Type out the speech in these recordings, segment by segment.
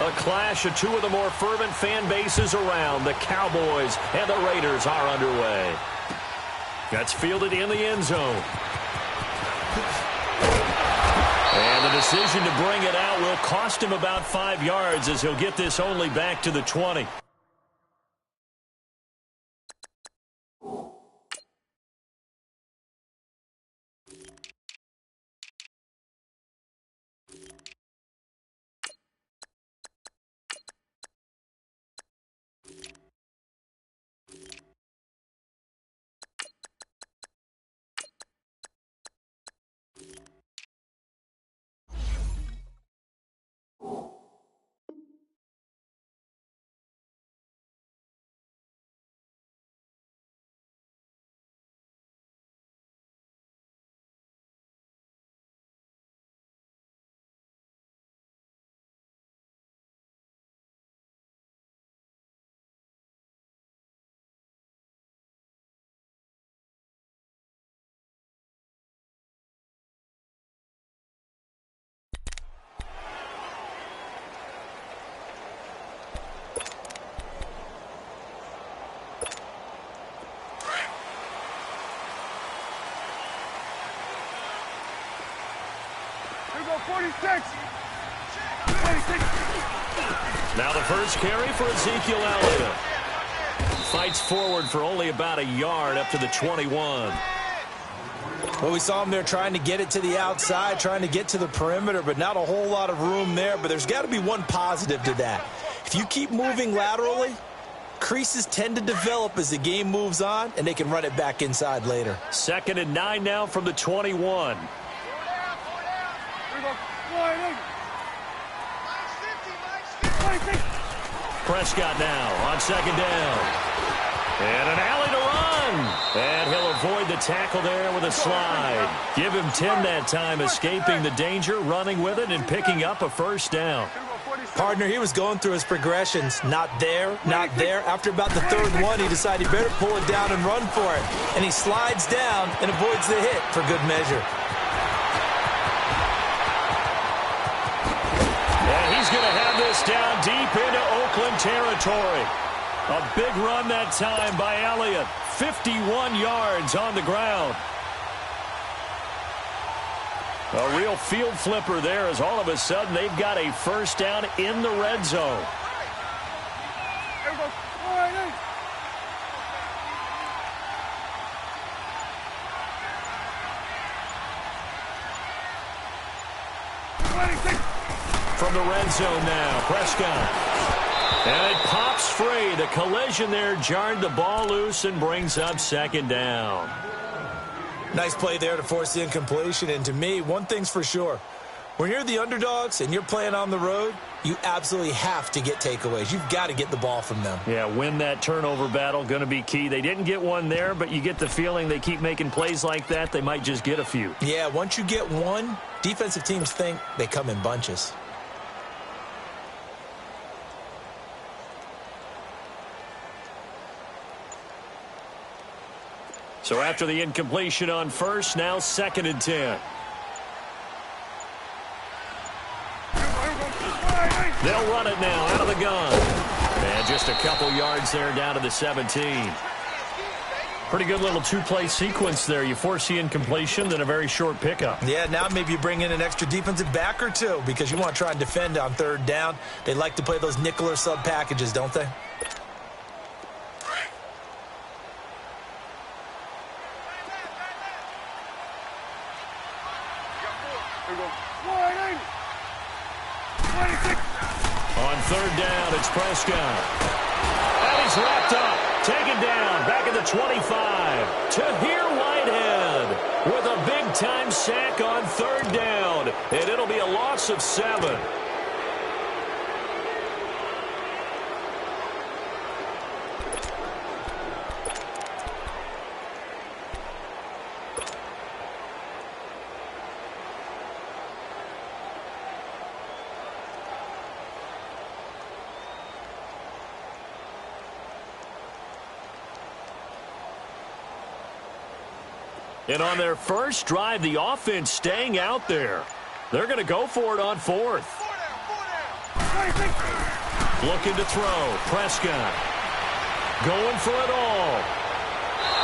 A clash of two of the more fervent fan bases around. The Cowboys and the Raiders are underway. That's fielded in the end zone. And the decision to bring it out will cost him about 5 yards as he'll get this only back to the 20. Now the first carry for Ezekiel Elliott. Fights forward for only about a yard up to the 21. Well, we saw him there trying to get it to the outside, trying to get to the perimeter, but not a whole lot of room there. But there's got to be one positive to that. If you keep moving laterally, creases tend to develop as the game moves on, and they can run it back inside later. 2nd and 9 now from the 21. Prescott now on 2nd down. And an alley to run. And he'll avoid the tackle there with a slide. Give him 10 that time, escaping the danger, running with it, and picking up a first down. Partner, he was going through his progressions. Not there, not there. After about the 3rd one, he decided he better pull it down and run for it. And he slides down and avoids the hit for good measure. He's going to have this down deep into Oakland territory. A big run that time by Elliott. 51 yards on the ground. A real field flipper there as all of a sudden they've got a first down in the red zone. From the red zone now, Prescott. And it pops free. The collision there jarred the ball loose and brings up 2nd down. Nice play there to force the incompletion. And to me, one thing's for sure. When you're the underdogs and you're playing on the road, you absolutely have to get takeaways. You've got to get the ball from them. Yeah, win that turnover battle, going to be key. They didn't get one there, but you get the feeling they keep making plays like that, they might just get a few. Yeah, once you get one, defensive teams think they come in bunches. So after the incompletion on first, now 2nd and 10. They'll run it now out of the gun. And just a couple yards there down to the 17. Pretty good little two-play sequence there. You force the incompletion, then a very short pickup. Yeah, now maybe you bring in an extra defensive back or two because you want to try and defend on 3rd down. They like to play those nickel or sub packages, don't they? On 3rd down, it's Prescott. And he's wrapped up, taken down, back at the 25. Tahir Whitehead with a big-time sack on 3rd down. And it'll be a loss of 7. And on their first drive, the offense staying out there. They're going to go for it on 4th. Looking to throw. Prescott. Going for it all.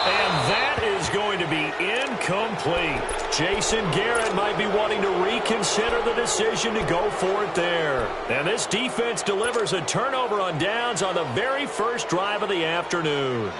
And that is going to be incomplete. Jason Garrett might be wanting to reconsider the decision to go for it there. And this defense delivers a turnover on downs on the very first drive of the afternoon.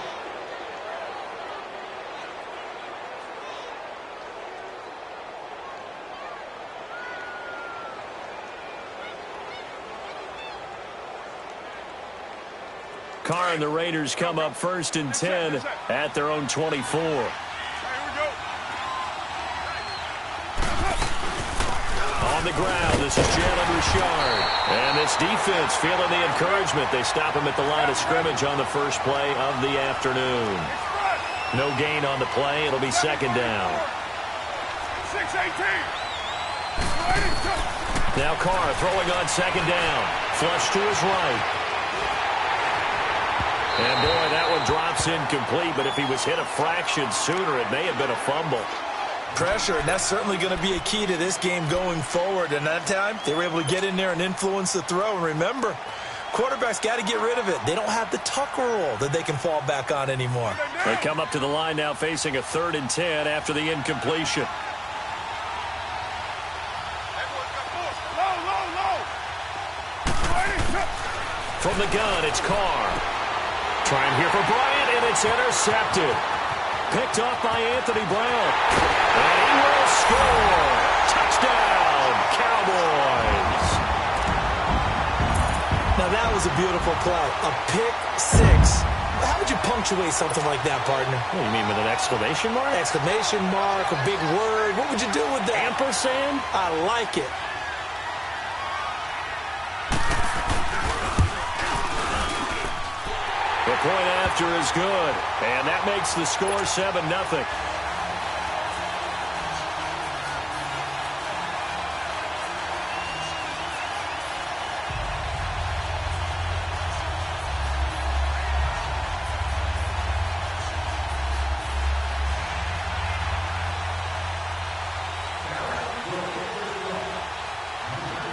Carr and the Raiders come up 1st and 10 at their own 24. On the ground, this is Jalen Richard. And this defense feeling the encouragement. They stop him at the line of scrimmage on the first play of the afternoon. No gain on the play. It'll be 2nd down. 6-18. Now Carr throwing on 2nd down. Flush to his right. And, boy, that one drops incomplete, but if he was hit a fraction sooner, it may have been a fumble. Pressure, and that's certainly going to be a key to this game going forward. And that time, they were able to get in there and influence the throw. And remember, quarterbacks got to get rid of it. They don't have the Tucker rule that they can fall back on anymore. They come up to the line now facing a 3rd and 10 after the incompletion. From the gun, it's Carr. Trying here for Bryant, and it's intercepted. Picked off by Anthony Brown. And he will score. Touchdown, Cowboys. Now that was a beautiful play. A pick six. How would you punctuate something like that, partner? What do you mean, with an exclamation mark? Exclamation mark, a big word. What would you do with that? Ampersand? I like it. The point after is good, and that makes the score 7-0.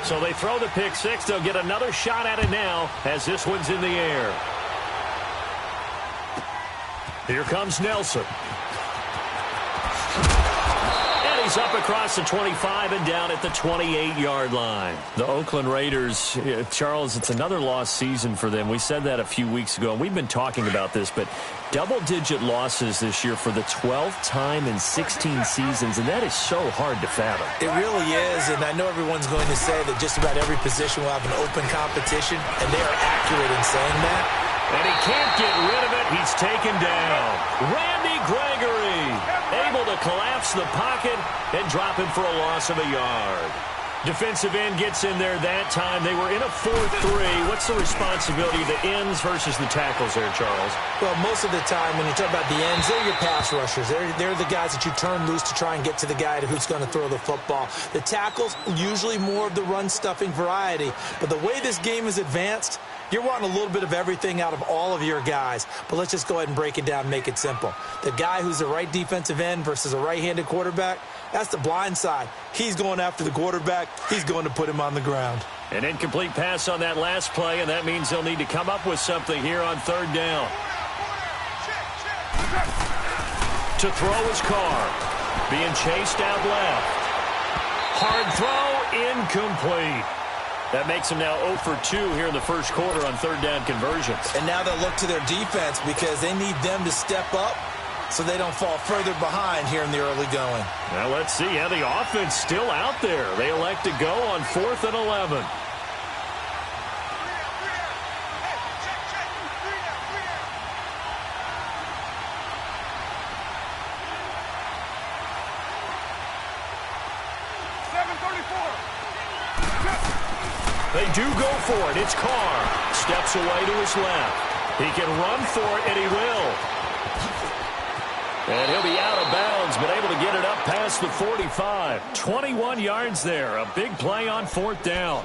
So they throw the pick six. They'll get another shot at it now as this one's in the air. Here comes Nelson. And he's up across the 25 and down at the 28-yard line. The Oakland Raiders, Charles, it's another lost season for them. We said that a few weeks ago, and we've been talking about this, but double-digit losses this year for the 12th time in 16 seasons, and that is so hard to fathom. It really is, and I know everyone's going to say that just about every position will have an open competition, and they are accurate in saying that. And he can't get rid of it. He's taken down. Randy Gregory able to collapse the pocket and drop him for a loss of a yard. Defensive end gets in there that time. They were in a 4-3. What's the responsibility of the ends versus the tackles there, Charles? Well, most of the time when you talk about the ends, they're your pass rushers. They're the guys that you turn loose to try and get to the guy who's going to throw the football. The tackles, usually more of the run-stuffing variety. But the way this game is advanced, you're wanting a little bit of everything out of all of your guys. But let's just go ahead and break it down and make it simple. The guy who's the right defensive end versus a right-handed quarterback, that's the blind side. He's going after the quarterback. He's going to put him on the ground. An incomplete pass on that last play, and that means they'll need to come up with something here on 3rd down. To throw his Carr. Being chased out left. Hard throw, incomplete. That makes them now 0 for 2 here in the first quarter on 3rd down conversions. And now they'll look to their defense because they need them to step up so they don't fall further behind here in the early going. Now let's see. Yeah, the offense still out there. They elect to go on 4th and 11. They do go for it. It's Carr. Steps away to his left. He can run for it, and he will. And he'll be out of bounds, but able to get it up past the 45. 21 yards there. A big play on 4th down.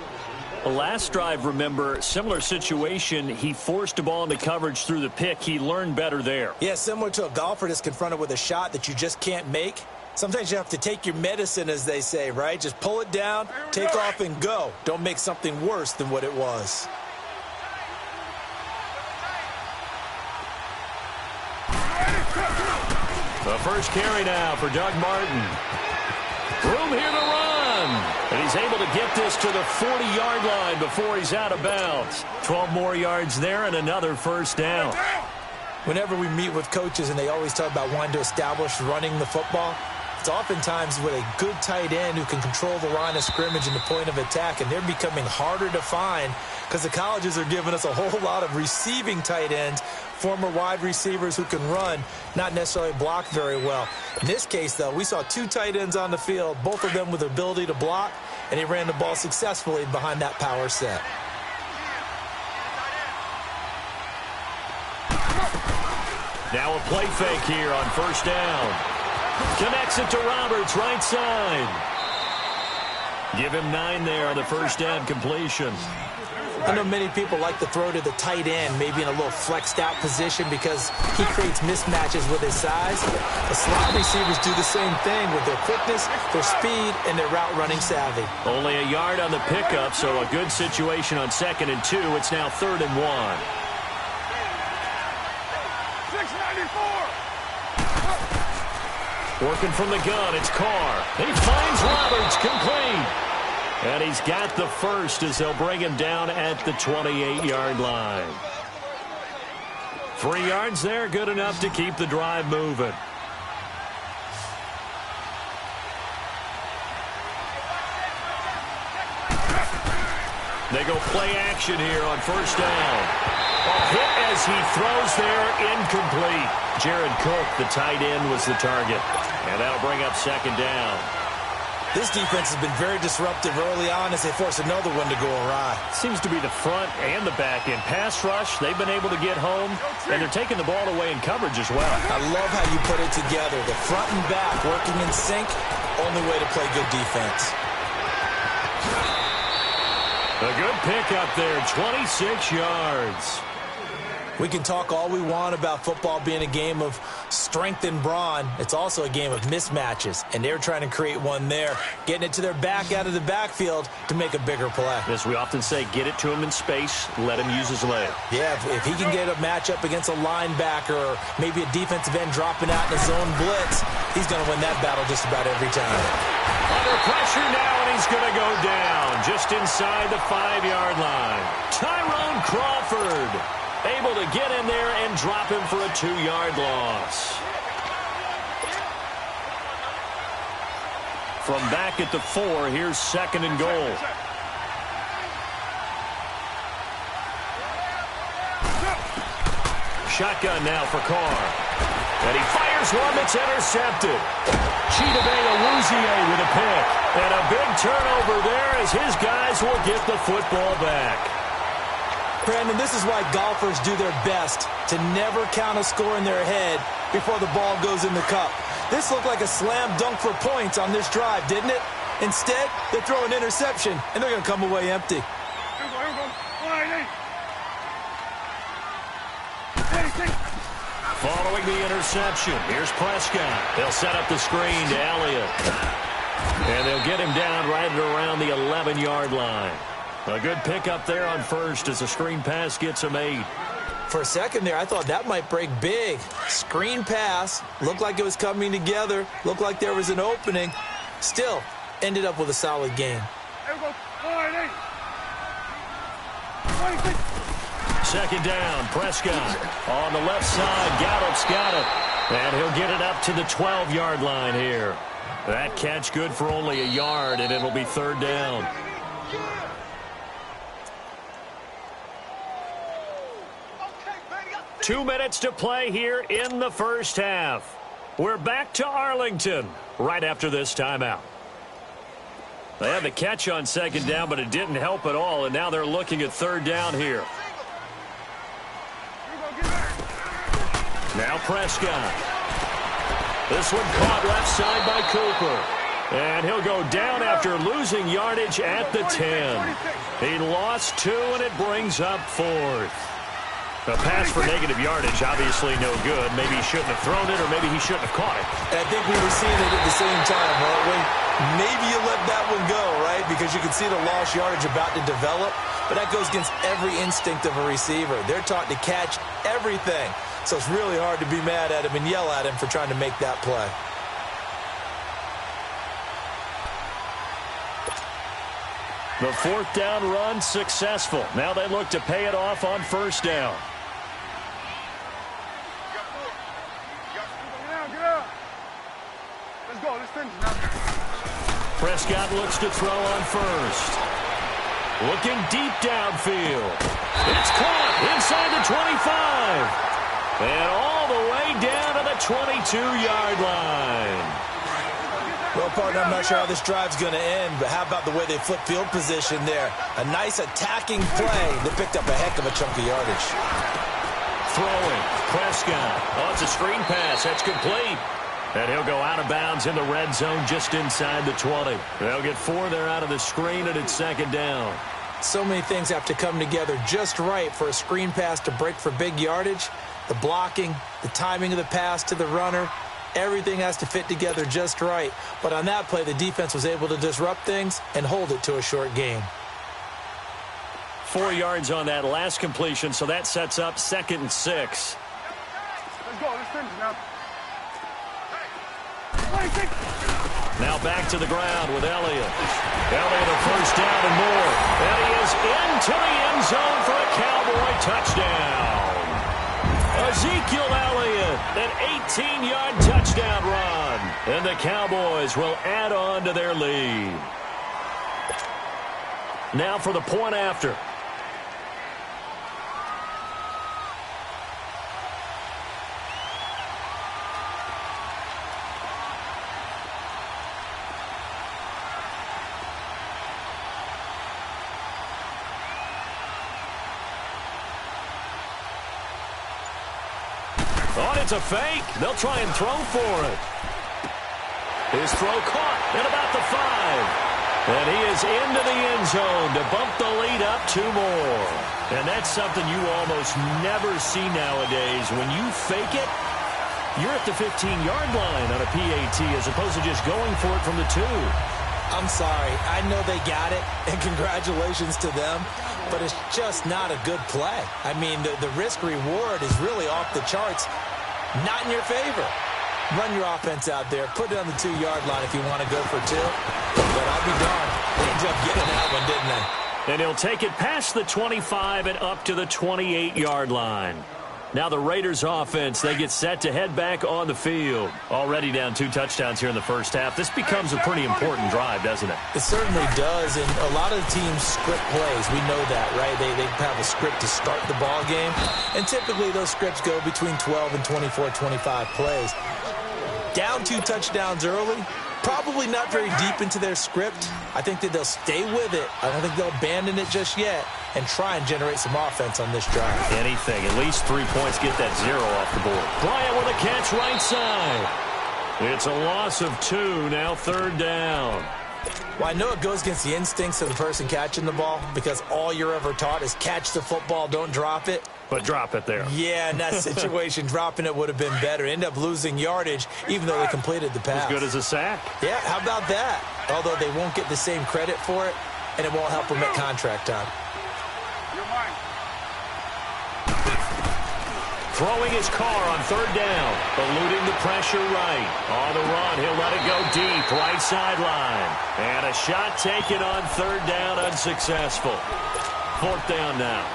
The last drive, remember, similar situation. He forced a ball into coverage through the pick. He learned better there. Yeah, similar to a golfer that's confronted with a shot that you just can't make. Sometimes you have to take your medicine, as they say, right? Just pull it down, take off, and go. Don't make something worse than what it was. The first carry now for Doug Martin. Room here to run. And he's able to get this to the 40-yard line before he's out of bounds. 12 more yards there and another first down. Whenever we meet with coaches and they always talk about wanting to establish running the football, it's oftentimes with a good tight end who can control the line of scrimmage and the point of attack, and they're becoming harder to find because the colleges are giving us a whole lot of receiving tight ends, former wide receivers who can run, not necessarily block very well. In this case, though, we saw two tight ends on the field, both of them with the ability to block, and he ran the ball successfully behind that power set. Now a play fake here on first down. Connects it to Roberts, right side. Give him 9 there on the first down completion. I know many people like to throw to the tight end, maybe in a little flexed out position because he creates mismatches with his size. The slot receivers do the same thing with their quickness, their speed, and their route running savvy. Only a yard on the pickup, so a good situation on 2nd and 2. It's now 3rd and 1. 694. Working from the gun, it's Carr. He finds Roberts, complete. And he's got the first as they'll bring him down at the 28-yard line. 3 yards there, good enough to keep the drive moving. They go play action here on first down. A hit as he throws there, incomplete. Jared Cook, the tight end, was the target. And that'll bring up 2nd down. This defense has been very disruptive early on as they force another one to go awry. Seems to be the front and the back end. Pass rush, they've been able to get home, and they're taking the ball away in coverage as well. I love how you put it together. The front and back working in sync, only way to play good defense. A good pickup there, 26 yards. We can talk all we want about football being a game of strength and brawn. It's also a game of mismatches, and they're trying to create one there, getting it to their back out of the backfield to make a bigger play. As we often say, get it to him in space, let him use his leg. Yeah, if he can get a matchup against a linebacker or maybe a defensive end dropping out in a zone blitz, he's going to win that battle just about every time. Under pressure now, and he's going to go down just inside the 5-yard line. Tyrone Crawford able to get in there and drop him for a 2-yard loss. From back at the 4, here's 2nd and goal. Shotgun now for Carr. And he fires one that's intercepted. Chidobe Awuzie with a pick. And a big turnover there as his guys will get the football back. Brandon, this is why golfers do their best to never count a score in their head before the ball goes in the cup. This looked like a slam dunk for points on this drive, didn't it? Instead, they throw an interception, and they're going to come away empty. Following the interception, here's Prescott. They'll set up the screen to Elliott. And they'll get him down right around the 11-yard line. A good pickup there on first as the screen pass gets him 8. For a second there, I thought that might break big. Screen pass, looked like it was coming together, looked like there was an opening. Still, ended up with a solid game. 2nd down, Prescott on the left side. Gallup's got it, and he'll get it up to the 12-yard line here. That catch good for only a yard, and it'll be 3rd down. Two minutes to play here in the first half. We're back to Arlington right after this timeout. They had the catch on 2nd down, but it didn't help at all, and now they're looking at 3rd down here. Now Prescott. This one caught left side by Cooper. And he'll go down after losing yardage at the 10. He lost 2, and it brings up 4th. A pass for negative yardage, obviously no good. Maybe he shouldn't have thrown it, or maybe he shouldn't have caught it. I think we were seeing it at the same time, weren't we? Maybe you let that one go, right? Because you can see the lost yardage about to develop. But that goes against every instinct of a receiver. They're taught to catch everything. So it's really hard to be mad at him and yell at him for trying to make that play. The fourth down run successful. Now they look to pay it off on first down. Let's go. Let's finish now. Prescott looks to throw on first. Looking deep downfield. It's caught inside the 25. And all the way down to the 22-yard line. Well, partner, I'm not sure how this drive's going to end, but how about the way they flip field position there? A nice attacking play that picked up a heck of a chunk of yardage. Throwing. Prescott. Oh, it's a screen pass. That's complete. And he'll go out of bounds in the red zone just inside the 20. They'll get 4 there out of the screen, and it's second down. So many things have to come together just right for a screen pass to break for big yardage. The blocking, the timing of the pass to the runner, everything has to fit together just right. But on that play, the defense was able to disrupt things and hold it to a short gain. 4 yards on that last completion, so that sets up 2nd and 6. Let's go. Let's finish now. Now back to the ground with Elliott. Elliott a first down and more. And he is into the end zone for a Cowboy touchdown. Ezekiel Elliott, an 18-yard touchdown run. And the Cowboys will add on to their lead. Now for the point after. Oh, it's a fake. They'll try and throw for it. His throw caught at about the 5. And he is into the end zone to bump the lead up 2 more. And that's something you almost never see nowadays. When you fake it, you're at the 15-yard line on a PAT as opposed to just going for it from the 2. I'm sorry. I know they got it, and congratulations to them, but it's just not a good play. I mean, the risk-reward is really off the charts, not in your favor. Run your offense out there. Put it on the 2-yard line if you want to go for 2. But I'll be darned. They ended up getting that one, didn't they? And he'll take it past the 25 and up to the 28-yard line. Now the Raiders offense, they get set to head back on the field. Already down 2 touchdowns here in the first half. This becomes a pretty important drive, doesn't it? It certainly does, and a lot of the teams script plays. We know that, right? They have a script to start the ball game, and typically those scripts go between 12 and 24, 25 plays. Down 2 touchdowns early, probably not very deep into their script. I think that they'll stay with it. I don't think they'll abandon it just yet and try and generate some offense on this drive. Anything. At least 3 points. Get that 0 off the board. Bryant with a catch right side. It's a loss of 2. Now 3rd down. Well, I know it goes against the instincts of the person catching the ball because all you're ever taught is catch the football, don't drop it. But drop it there. Yeah, in that situation, dropping it would have been better. End up losing yardage, even though they completed the pass. As good as a sack. Yeah, how about that? Although they won't get the same credit for it, and it won't help them at contract time. Throwing his car on 3rd down. Eluding the pressure right. On the run, he'll let it go deep. Right sideline. And a shot taken on 3rd down, unsuccessful. 4th down now.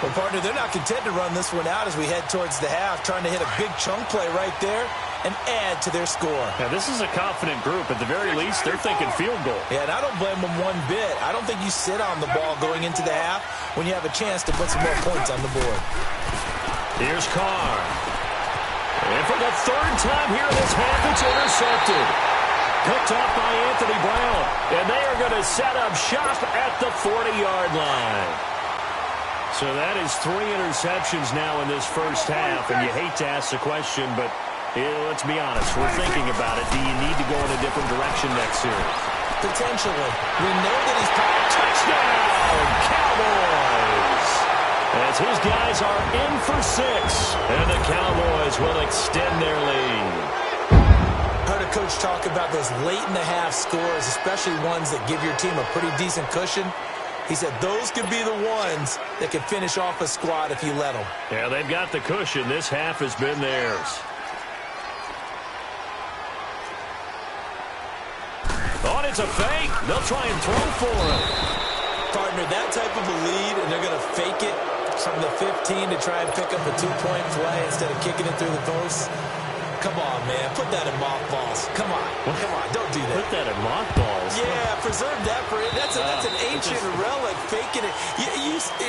Well, partner, they're not content to run this one out as we head towards the half, trying to hit a big chunk play right there and add to their score. Now, this is a confident group. At the very least, they're thinking field goal. Yeah, and I don't blame them one bit. I don't think you sit on the ball going into the half when you have a chance to put some more points on the board. Here's Carr. And for the 3rd time here in this half, it's intercepted. Picked off by Anthony Brown. And they are going to set up shop at the 40-yard line. So that is 3 interceptions now in this first half. And you hate to ask the question, but let's be honest. We're thinking about it. Do you need to go in a different direction next series? Potentially. We know that he's touchdown, Cowboys. As as his guys are in for 6. And the Cowboys will extend their lead. Heard a coach talk about those late-in-the-half scores, especially ones that give your team a pretty decent cushion. He said those could be the ones that could finish off a squad if you let them. Yeah, they've got the cushion. This half has been theirs. Oh, it's a fake. They'll try and throw for him. Partner, that type of a lead, and they're going to fake it from the 15 to try and pick up a 2-point play instead of kicking it through the post. Come on, man. Put that in mothballs. Come on. Come on. Don't do that. Put that in mothballs? Yeah, preserve that for it. That's an ancient relic. Faking it.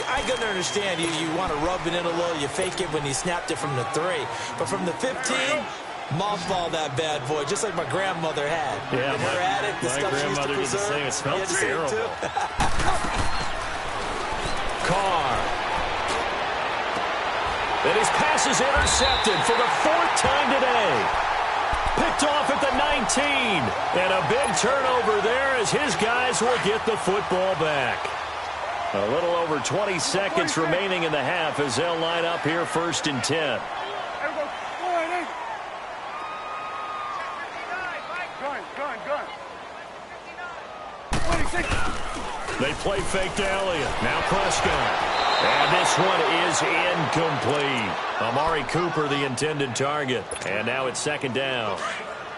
I can understand. You want to rub it in a little. You fake it when you snapped it from the 3. But from the 15, mothball that bad boy, just like my grandmother had. Yeah, when her at it, the stuff she used to preserve. It smells terrible. Too. Carr. And his pass is intercepted for the 4th time today. Picked off at the 19. And a big turnover there as his guys will get the football back. A little over 20 seconds remaining in the half as they'll line up here 1st and 10. They play fake to Elliott. Now Prescott. And this one is incomplete. Amari Cooper, the intended target. And now it's 2nd down.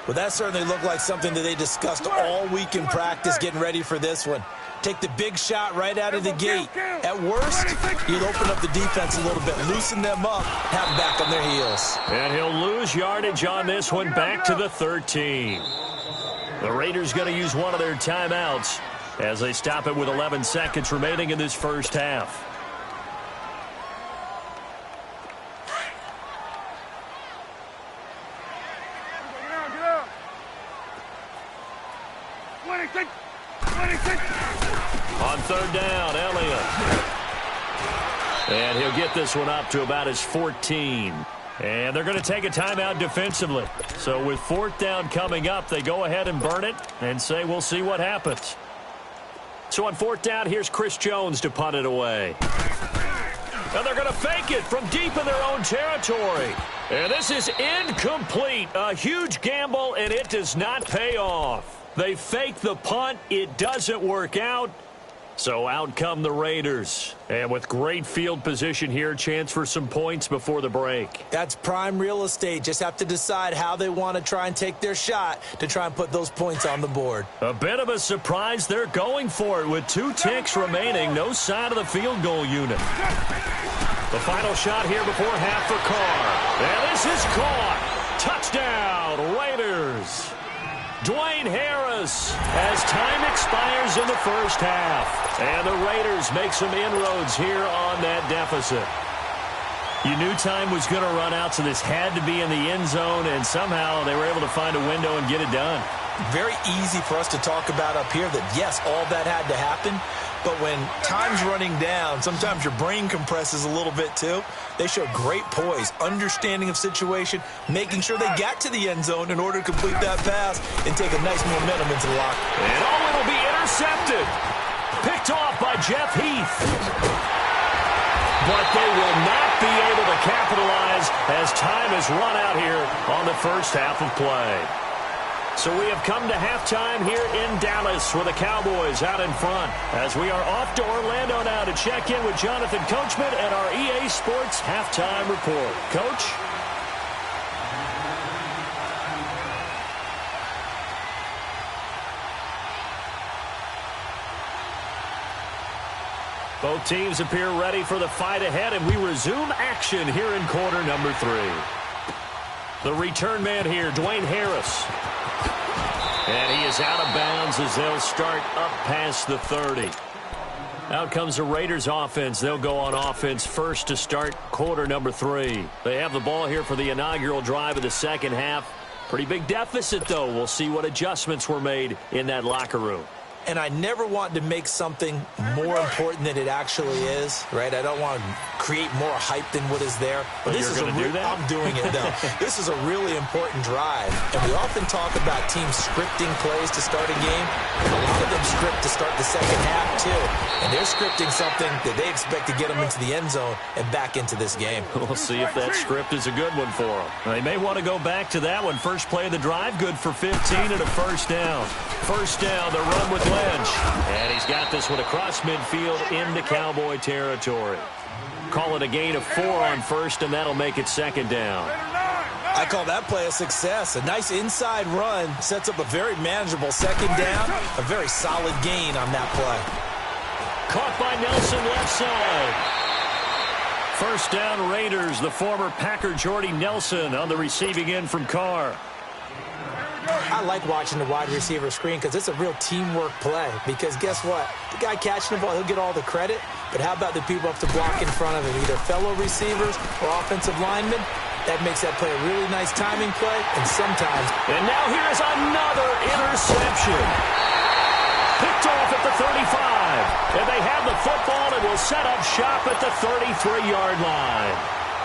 Well, that certainly looked like something that they discussed all week in practice getting ready for this one. Take the big shot right out of the gate. At worst, you'll open up the defense a little bit, loosen them up, have them back on their heels. And he'll lose yardage on this one, back to the 13. The Raiders going to use one of their timeouts as they stop it with 11 seconds remaining in this first half. On 3rd down, Elliott. And he'll get this one up to about his 14. And they're going to take a timeout defensively. So with 4th down coming up, they go ahead and burn it and say we'll see what happens. So on 4th down, here's Chris Jones to punt it away. And they're going to fake it from deep in their own territory. And this is incomplete. A huge gamble, and it does not pay off. They fake the punt. It doesn't work out. So out come the Raiders. And with great field position here, chance for some points before the break. That's prime real estate. Just have to decide how they want to try and take their shot to try and put those points on the board. A bit of a surprise. They're going for it with 2 ticks remaining. No sign of the field goal unit. The final shot here before half for Carr. And this is caught. Touchdown, Raiders. Dwayne Harris as time expires in the first half. And the Raiders make some inroads here on that deficit. You knew time was going to run out, so this had to be in the end zone, and somehow they were able to find a window and get it done. Very easy for us to talk about up here that, yes, all that had to happen. But when time's running down, sometimes your brain compresses a little bit too. They showed great poise, understanding of situation, making sure they got to the end zone in order to complete that pass and take a nice momentum into the locker. And it'll be intercepted. Picked off by Jeff Heath. But they will not be able to capitalize as time has run out here on the first half of play. So we have come to halftime here in Dallas with the Cowboys out in front as we are off to Orlando now to check in with Jonathan Coachman and our EA Sports Halftime Report. Coach? Both teams appear ready for the fight ahead, and we resume action here in quarter number 3. The return man here, Dwayne Harris. And he is out of bounds as they'll start up past the 30. Out comes the Raiders offense. They'll go on offense first to start quarter number 3. They have the ball here for the inaugural drive of the second half. Pretty big deficit, though. We'll see what adjustments were made in that locker room. and I never want to make something more important than it actually is, right? I don't want to create more hype than what is there. But this is I'm doing it, though. This is a really important drive, and we often talk about teams scripting plays to start a game. A lot of them script to start the second half, too, and they're scripting something that they expect to get them into the end zone and back into this game. We'll see if that script is a good one for them. They may want to go back to that one. First play of the drive, good for 15 and a first down. First down, the run with Lynch. And he's got this one across midfield into Cowboy territory. Call it a gain of 4 on first, and that'll make it second down. I call that play a success. A nice inside run sets up a very manageable second down. A very solid gain on that play. Caught by Nelson left side. First down Raiders, the former Packer Jordy Nelson on the receiving end from Carr. I like watching the wide receiver screen because it's a real teamwork play. Because guess what? The guy catching the ball, he'll get all the credit. But how about the people up to block in front of him, either fellow receivers or offensive linemen? That makes that play a really nice timing play, and sometimes... And now here's another interception. Picked off at the 35. And they have the football and will set up shop at the 33-yard line.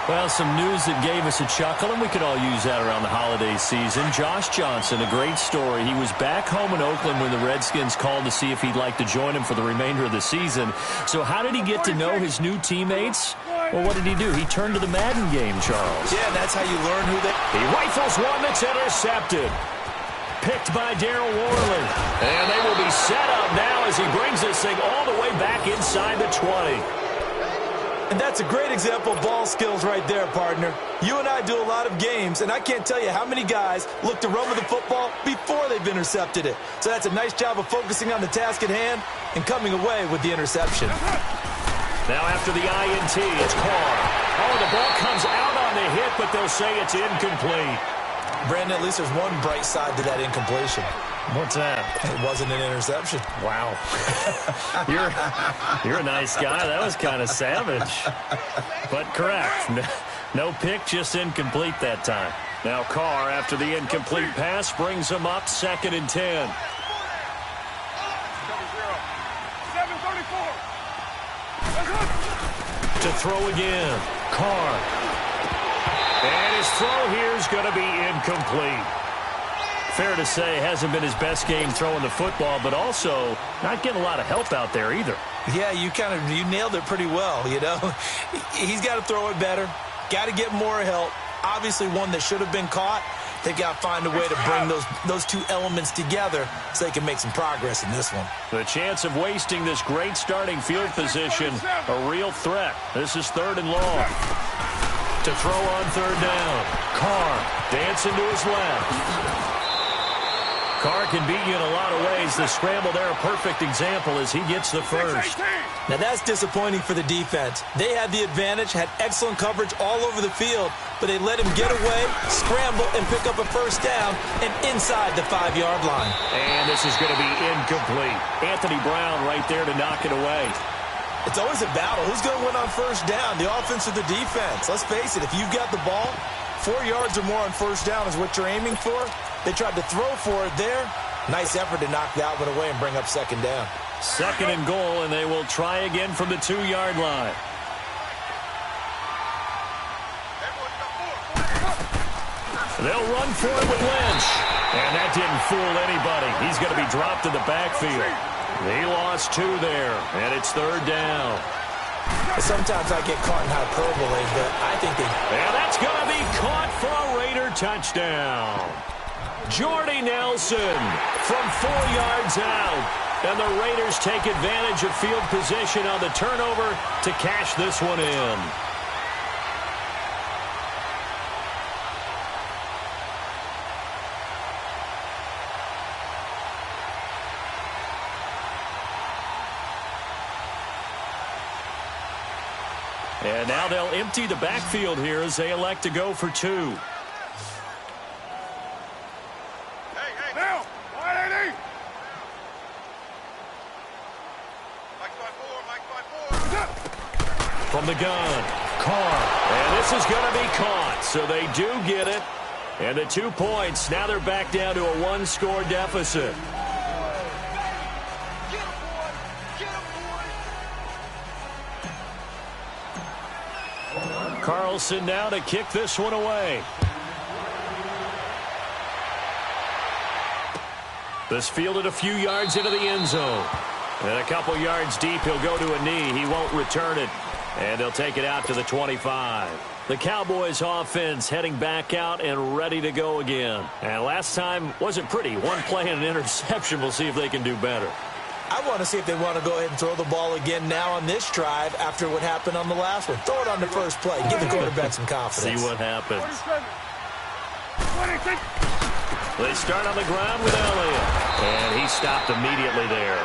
Well, some news that gave us a chuckle, and we could all use that around the holiday season. Josh Johnson, a great story. He was back home in Oakland when the Redskins called to see if he'd like to join him for the remainder of the season. So how did he get to know his new teammates? Well, what did he do? He turned to the Madden game, Charles. Yeah, that's how you learn who they... He rifles one that's intercepted. Picked by Darryl Worley. And they will be set up now as he brings this thing all the way back inside the 20. And that's a great example of ball skills right there, partner. You and I do a lot of games, and I can't tell you how many guys look to run with the football before they've intercepted it. So that's a nice job of focusing on the task at hand and coming away with the interception. Now after the INT, it's Carr. Oh, the ball comes out on the hit, but they'll say it's incomplete. Brandon, at least there's one bright side to that incompletion. What's that? It wasn't an interception. Wow. You're a nice guy. That was kind of savage. But correct. No pick, just incomplete that time. Now Carr, after the incomplete pass, brings him up 2nd and 10. 7:34. To throw again. Carr. And his throw here is going to be incomplete. Fair to say, hasn't been his best game throwing the football, but also not getting a lot of help out there either. Yeah, you nailed it pretty well, you know. He's got to throw it better, got to get more help. Obviously one that should have been caught. They've got to find a way to bring those two elements together so they can make some progress in this one. The chance of wasting this great starting field position, a real threat. This is 3rd and long. To throw on 3rd down. Carr dancing to his left. Carr can beat you in a lot of ways. The scramble there, a perfect example as he gets the first. Now that's disappointing for the defense. They had the advantage, had excellent coverage all over the field, but they let him get away, scramble, and pick up a first down and inside the 5-yard line. And this is going to be incomplete. Anthony Brown right there to knock it away. It's always a battle. Who's going to win on first down, the offense or the defense? Let's face it, if you've got the ball, 4 yards or more on first down is what you're aiming for. They tried to throw for it there. Nice effort to knock that one away and bring up 2nd down. 2nd and goal, and they will try again from the 2-yard line. They'll run for it with Lynch. And that didn't fool anybody. He's going to be dropped in the backfield. He lost 2 there, and it's 3rd down. Sometimes I get caught in hyperbole, but I think they... And that's going to be caught for a Raider touchdown. Jordy Nelson from 4 yards out. And the Raiders take advantage of field position on the turnover to cash this one in. And now they'll empty the backfield here as they elect to go for 2. Hey, now, 180. Mike 5-4. From the gun, Carr. And this is going to be caught, so they do get it. And the 2 points, now they're back down to a 1-score deficit. Carlson now to kick this one away. This fielded a few yards into the end zone. And a couple yards deep, he'll go to a knee. He won't return it. And they'll take it out to the 25. The Cowboys offense heading back out and ready to go again. And last time wasn't pretty. One play and an interception. We'll see if they can do better. I want to see if they want to go ahead and throw the ball again now on this drive after what happened on the last one. Throw it on the first play. Give the quarterback some confidence. See what happens. They start on the ground with Elliott. And he stopped immediately there.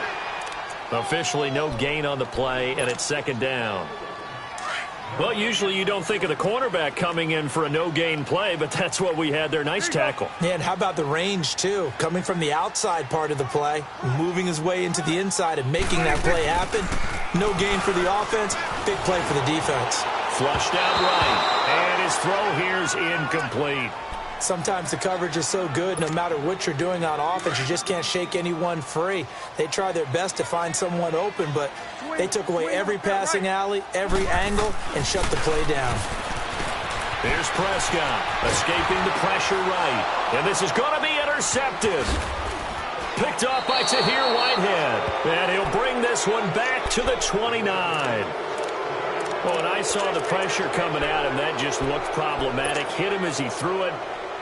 Officially no gain on the play, and it's second down. Well, usually you don't think of the cornerback coming in for a no-gain play, but that's what we had there. Nice tackle. Yeah, and how about the range, too? Coming from the outside part of the play, moving his way into the inside and making that play happen. No gain for the offense, big play for the defense. Flushed out right, and his throw here's incomplete. Sometimes the coverage is so good, no matter what you're doing on offense, you just can't shake anyone free. They try their best to find someone open, but they took away every passing alley, every angle, and shut the play down. Here's Prescott, escaping the pressure right. And this is going to be intercepted. Picked off by Tahir Whitehead. And he'll bring this one back to the 29. Well, when I saw the pressure coming at him, that just looked problematic. Hit him as he threw it,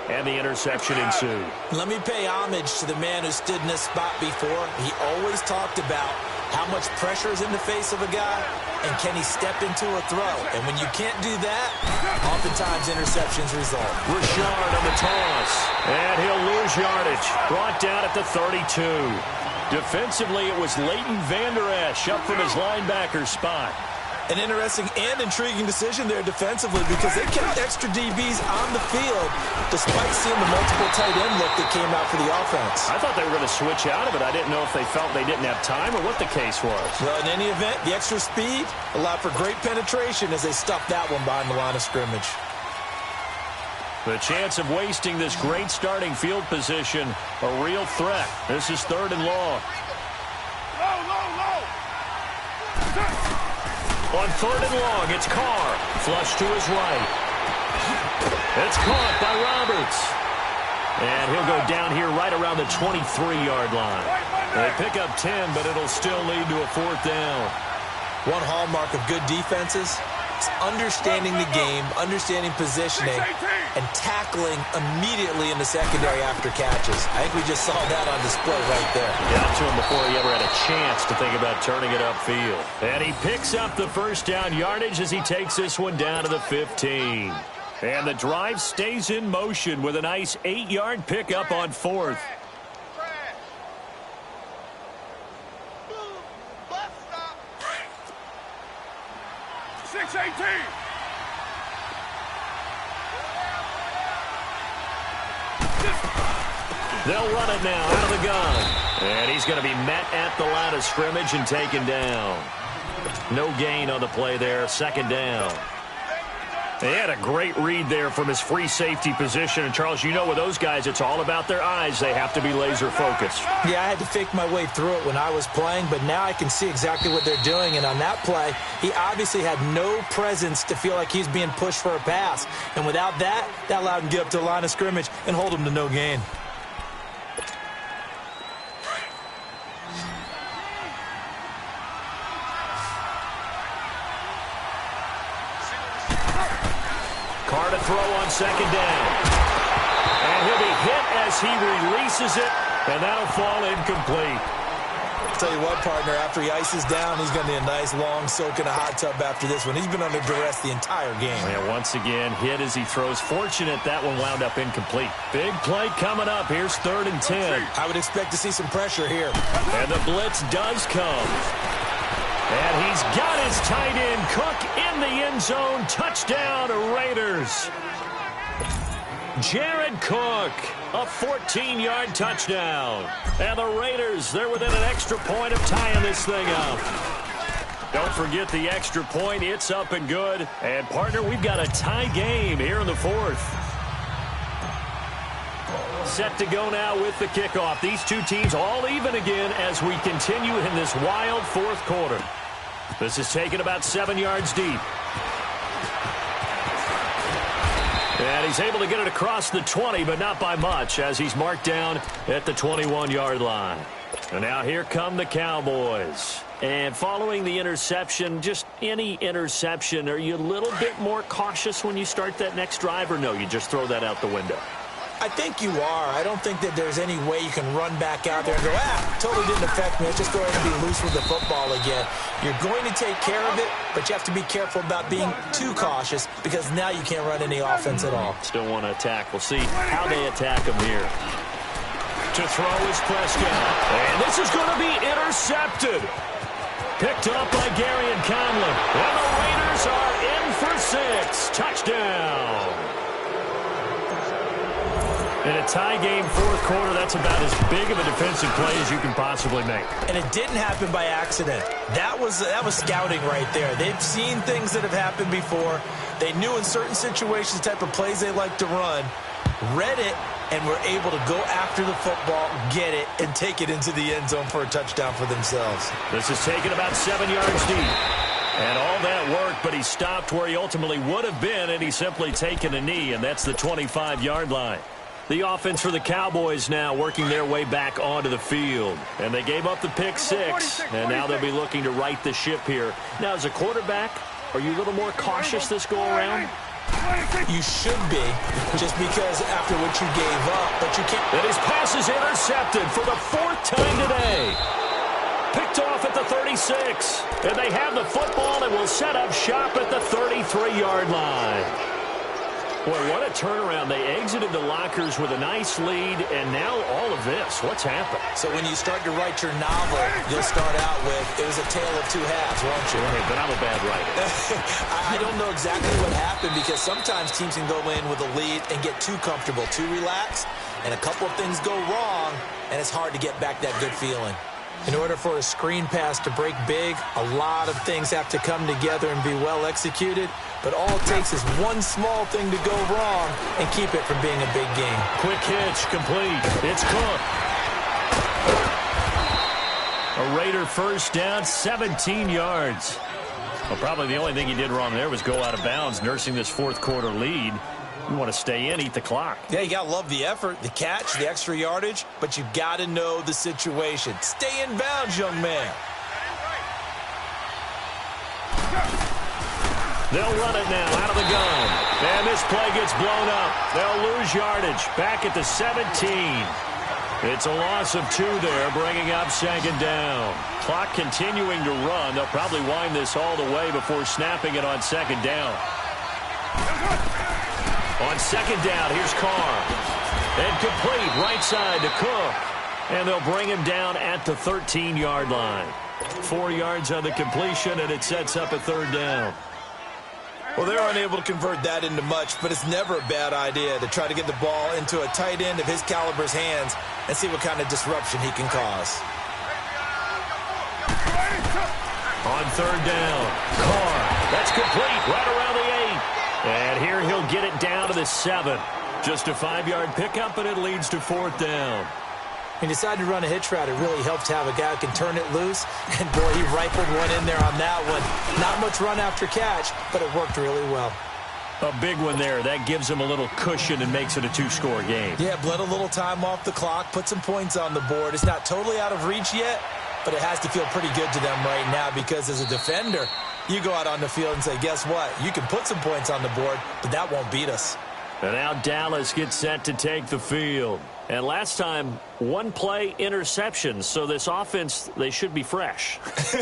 and the interception ensued. Let me pay homage to the man who stood in this spot before. He always talked about how much pressure is in the face of a guy, and can he step into a throw. And when you can't do that, oftentimes interceptions result. Richard on the toss, and he'll lose yardage. Brought down at the 32. Defensively, it was Leighton Vander Esch up from his linebacker spot. An interesting and intriguing decision there defensively because they kept extra DBs on the field despite seeing the multiple tight end look that came out for the offense. I thought they were going to switch out of it. I didn't know if they felt they didn't have time or what the case was. Well, in any event, the extra speed allowed for great penetration as they stuffed that one behind the line of scrimmage. The chance of wasting this great starting field position, a real threat. This is 3rd and long. Low. On 3rd and long, it's Carr. Flush to his right. It's caught by Roberts. And he'll go down here right around the 23-yard line. They pick up 10, but it'll still lead to a 4th down. One hallmark of good defenses is understanding the game, understanding positioning, and tackling immediately in the secondary after catches. I think we just saw that on display right there. Got to him before he ever had a chance to think about turning it upfield. And he picks up the first down yardage as he takes this one down to the 15. And the drive stays in motion with a nice 8-yard pickup on 4th. 6-18. They'll run it now out of the gun. And he's going to be met at the line of scrimmage and taken down. No gain on the play there. 2nd down. They had a great read there from his free safety position. And, Charles, you know with those guys, it's all about their eyes. They have to be laser focused. Yeah, I had to fake my way through it when I was playing, but now I can see exactly what they're doing. And on that play, he obviously had no presence to feel like he's being pushed for a pass. And without that, that allowed him to get up to the line of scrimmage and hold him to no gain. Carr to throw on 2nd down. And he'll be hit as he releases it, and that'll fall incomplete. I'll tell you what, partner, after he ices down, he's going to need a nice long soak in a hot tub after this one. He's been under duress the entire game. Yeah, once again, hit as he throws. Fortunate that one wound up incomplete. Big play coming up. Here's 3rd and 10. I would expect to see some pressure here. And the blitz does come. And he's got his tight end, Cook, in the end zone. Touchdown, Raiders. Jared Cook, a 14-yard touchdown. And the Raiders, they're within an extra point of tying this thing up. Don't forget the extra point. It's up and good. And, partner, we've got a tie game here in the 4th. Set to go now with the kickoff. These two teams all even again as we continue in this wild 4th quarter. This is taken about 7 yards deep. And he's able to get it across the 20, but not by much, as he's marked down at the 21-yard line. And now here come the Cowboys. And following the interception, just any interception, are you a little bit more cautious when you start that next drive, or no, you just throw that out the window? I think you are. I don't think that there's any way you can run back out there and go, totally didn't affect me. Let's just go ahead and be loose with the football again. You're going to take care of it, but you have to be careful about being too cautious because now you can't run any offense at all. Still want to attack. We'll see how they attack him here. To throw is Prescott. And this is going to be intercepted. Picked up by Gary and Conley. And the Raiders are in for 6. Touchdown. In a tie game fourth quarter, that's about as big of a defensive play as you can possibly make. And it didn't happen by accident. That was scouting right there. They've seen things that have happened before. They knew in certain situations the type of plays they like to run, read it, and were able to go after the football, get it, and take it into the end zone for a touchdown for themselves. This is taken about 7 yards deep. And all that worked, but he stopped where he ultimately would have been, and he's simply taken a knee, and that's the 25-yard line. The offense for the Cowboys now working their way back onto the field. And they gave up the pick 6, and now they'll be looking to right the ship here. Now, as a quarterback, are you a little more cautious this go-around? You should be, just because after what you gave up, but you can't. And his pass is intercepted for the 4th time today. Picked off at the 36. And they have the football and will set up shop at the 33-yard line. Boy, what a turnaround. They exited the lockers with a nice lead, and now all of this. What's happened? So when you start to write your novel, you'll start out with, it was a tale of two halves, won't you? Right, but I'm a bad writer. I don't know exactly what happened because sometimes teams can go in with a lead and get too comfortable, too relaxed, and a couple of things go wrong, and it's hard to get back that good feeling. In order for a screen pass to break big, a lot of things have to come together and be well executed. But all it takes is one small thing to go wrong and keep it from being a big game. Quick hitch, complete. It's Cook. A Raider first down, 17 yards. Well, probably the only thing he did wrong there was go out of bounds, nursing this fourth quarter lead. You want to stay in, eat the clock. Yeah, you got to love the effort, the catch, the extra yardage, but you got to know the situation. Stay in bounds, young man. They'll run it now out of the gun. And this play gets blown up. They'll lose yardage back at the 17. It's a loss of 2 there, bringing up 2nd down. Clock continuing to run. They'll probably wind this all the way before snapping it on 2nd down. On 2nd down, here's Carr. And complete right side to Cook. And they'll bring him down at the 13-yard line. 4 yards on the completion, and it sets up a 3rd down. Well, they're unable to convert that into much, but it's never a bad idea to try to get the ball into a tight end of his caliber's hands and see what kind of disruption he can cause. On 3rd down, Carr. That's complete right around the 8. And here he'll get it down to the 7. Just a 5-yard pickup, and it leads to 4th down. He decided to run a hitch route. It really helps to have a guy who can turn it loose. And, boy, he rifled one in there on that one. Not much run after catch, but it worked really well. A big one there. That gives him a little cushion and makes it a 2-score game. Yeah, bled a little time off the clock, put some points on the board. It's not totally out of reach yet, but it has to feel pretty good to them right now because as a defender, you go out on the field and say, guess what? You can put some points on the board, but that won't beat us. And now Dallas gets set to take the field. And last time, 1-play interception. So this offense, they should be fresh.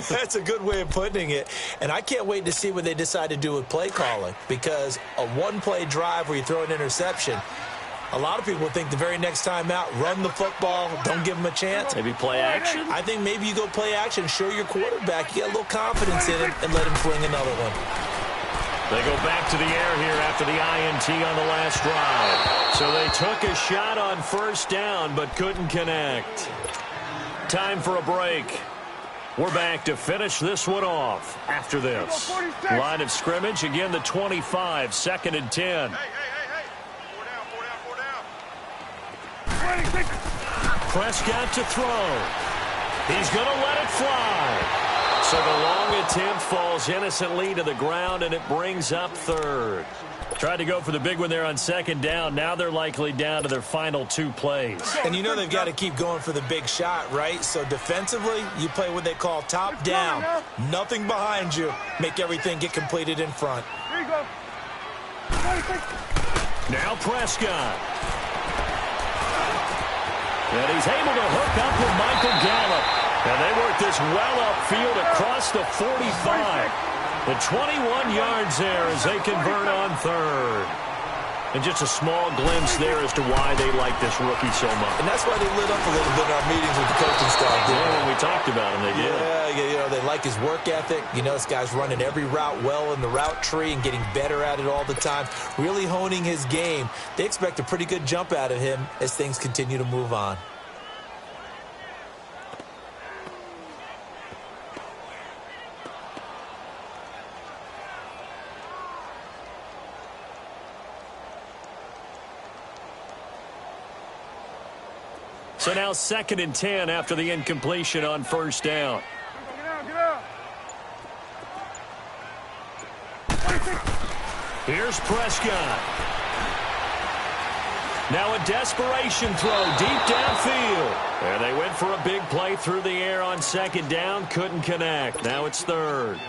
That's a good way of putting it. And I can't wait to see what they decide to do with play calling. Because a 1-play drive where you throw an interception, a lot of people think the very next time out, run the football, don't give them a chance. Maybe play action? I think maybe you go play action, show your quarterback, you get a little confidence in him, and let him fling another one. They go back to the air here after the INT on the last drive. So they took a shot on 1st down but couldn't connect. Time for a break. We're back to finish this one off after this. Line of scrimmage, again the 25, 2nd and 10. Hey. 4 down. Prescott to throw. He's going to let it fly. So the long attempt falls innocently to the ground, and it brings up 3rd. Tried to go for the big one there on second down. Now they're likely down to their final 2 plays. And you know they've got to keep going for the big shot, right? So defensively, you play what they call top down. Nothing behind you. Make everything get completed in front. Here you go. Now Prescott. And he's able to hook up with Michael Gallup. And they work this well upfield across the 45. The 21 yards there as they convert on third. And just a small glimpse there as to why they like this rookie so much. And that's why they lit up a little bit in our meetings with the coaching staff. Yeah, when we talked about him, they did. Yeah, you know, they like his work ethic. You know, this guy's running every route well in the route tree and getting better at it all the time, really honing his game. They expect a pretty good jump out of him as things continue to move on. So now 2nd and 10 after the incompletion on first down. Get out. Here's Prescott. Now a desperation throw deep downfield. And they went for a big play through the air on second down. Couldn't connect. Now it's third.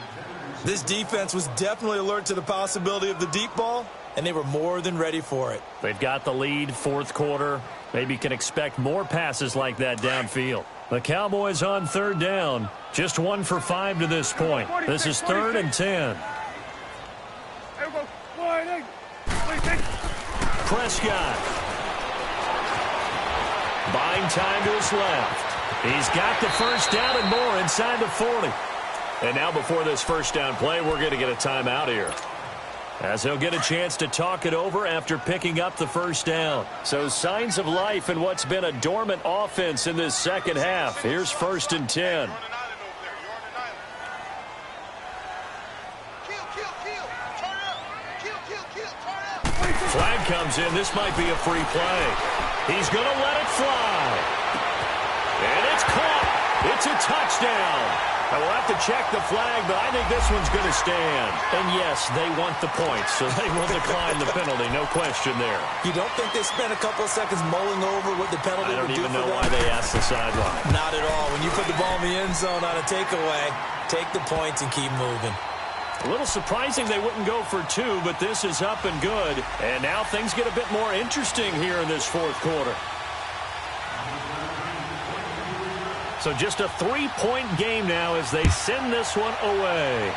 This defense was definitely alert to the possibility of the deep ball, and they were more than ready for it. They've got the lead, fourth quarter. Maybe can expect more passes like that downfield. The Cowboys on third down. Just 1 for 5 to this point. This is 3rd and 10. There we go. 46. Prescott. Buying time to his left. He's got the first down and more inside the 40. And now before this first down play, we're going to get a timeout here, as he'll get a chance to talk it over after picking up the first down. So signs of life in what's been a dormant offense in this second half. Here's 1st and 10. Flag comes in. This might be a free play. He's going to let it fly. And it's caught. It's a touchdown. And we'll have to check the flag, but I think this one's going to stand. And yes, they want the points, so they will decline the penalty, no question there. You don't think they spent a couple of seconds mulling over what the penalty would do for them? I don't even know why they asked the sideline. Not at all. When you put the ball in the end zone on a takeaway, take the points and keep moving. A little surprising they wouldn't go for 2, but this is up and good. And now things get a bit more interesting here in this fourth quarter. So just a 3-point game now as they send this one away.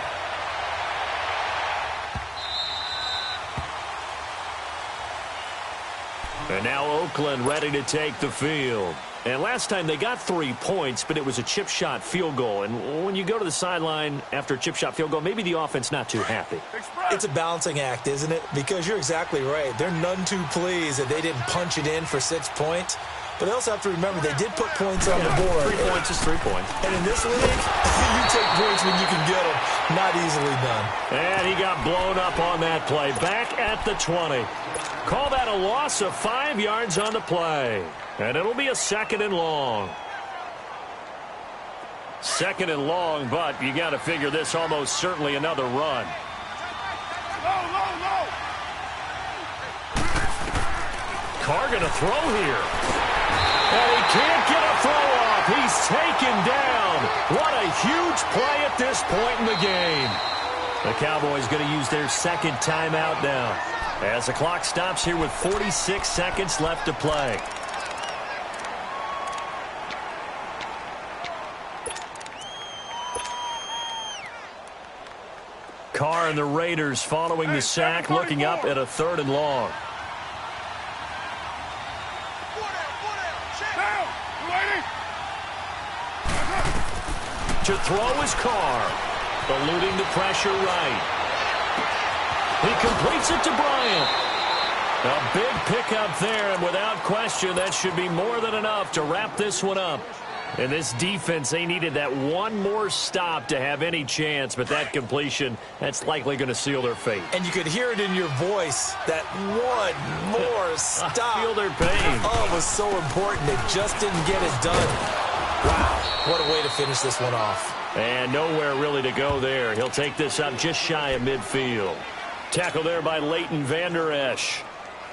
And now Oakland ready to take the field. And last time they got 3 points, but it was a chip shot field goal. And when you go to the sideline after a chip shot field goal, maybe the offense not too happy. It's a balancing act, isn't it? Because you're exactly right. They're none too pleased that they didn't punch it in for 6 points. But they also have to remember they did put points on the board. 3 points is 3 points. And in this league, you take points when you can get them. Not easily done. And he got blown up on that play. Back at the 20. Call that a loss of 5 yards on the play. And it'll be a 2nd and long. 2nd and long, but you got to figure this almost certainly another run. Low. Carr going to throw here. And he can't get a throw off. He's taken down. What a huge play at this point in the game. The Cowboys going to use their 2nd timeout now, as the clock stops here with 46 seconds left to play. Carr and the Raiders following the sack, looking up at a 3rd and long. To throw is Carr, eluding the pressure right. He completes it to Bryant. A big pickup there, and without question, that should be more than enough to wrap this one up. And this defense, they needed that one more stop to have any chance, but that completion, that's likely going to seal their fate. And you could hear it in your voice, that one more stop. I feel their pain. Oh, it was so important. They just didn't get it done. Wow, what a way to finish this one off. And nowhere really to go there. He'll take this up just shy of midfield. Tackle there by Leighton Vander Esch.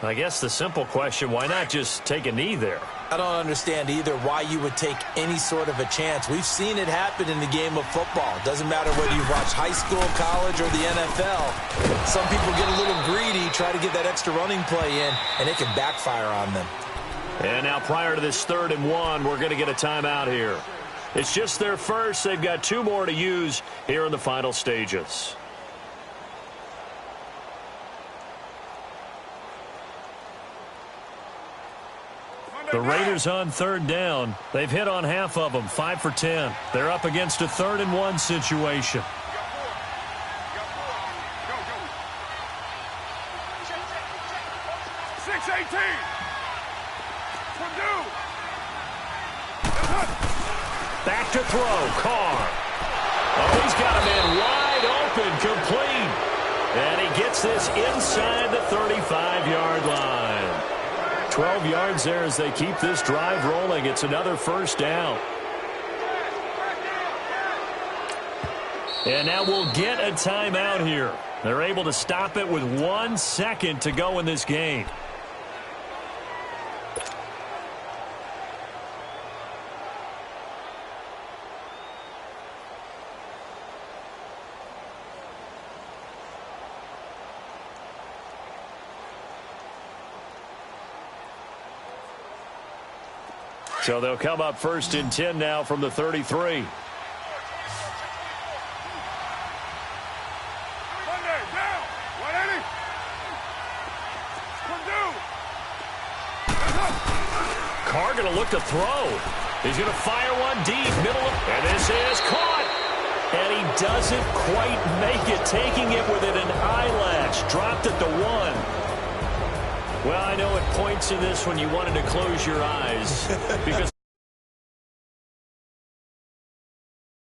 I guess the simple question, why not just take a knee there? I don't understand either why you would take any sort of a chance. We've seen it happen in the game of football. Doesn't matter whether you've watched high school, college, or the NFL. Some people get a little greedy, try to get that extra running play in, and it can backfire on them. And now prior to this 3rd and 1, we're going to get a timeout here. It's just their first. They've got 2 more to use here in the final stages. The Raiders on 3rd down. They've hit on half of them, 5 for 10. They're up against a 3rd and 1 situation. 6-18. Back to throw, Carr. Oh, he's got a man wide open, complete. And he gets this inside the 35-yard line. 12 yards there as they keep this drive rolling. It's another 1st down. And now we'll get a timeout here. They're able to stop it with 1 second to go in this game. So they'll come up 1st and 10 now from the 33. Carr going to look to throw. He's going to fire one deep, middle of, and this is caught. And he doesn't quite make it, taking it within an eyelash. Dropped at the 1. Well, I know at points in this when you wanted to close your eyes because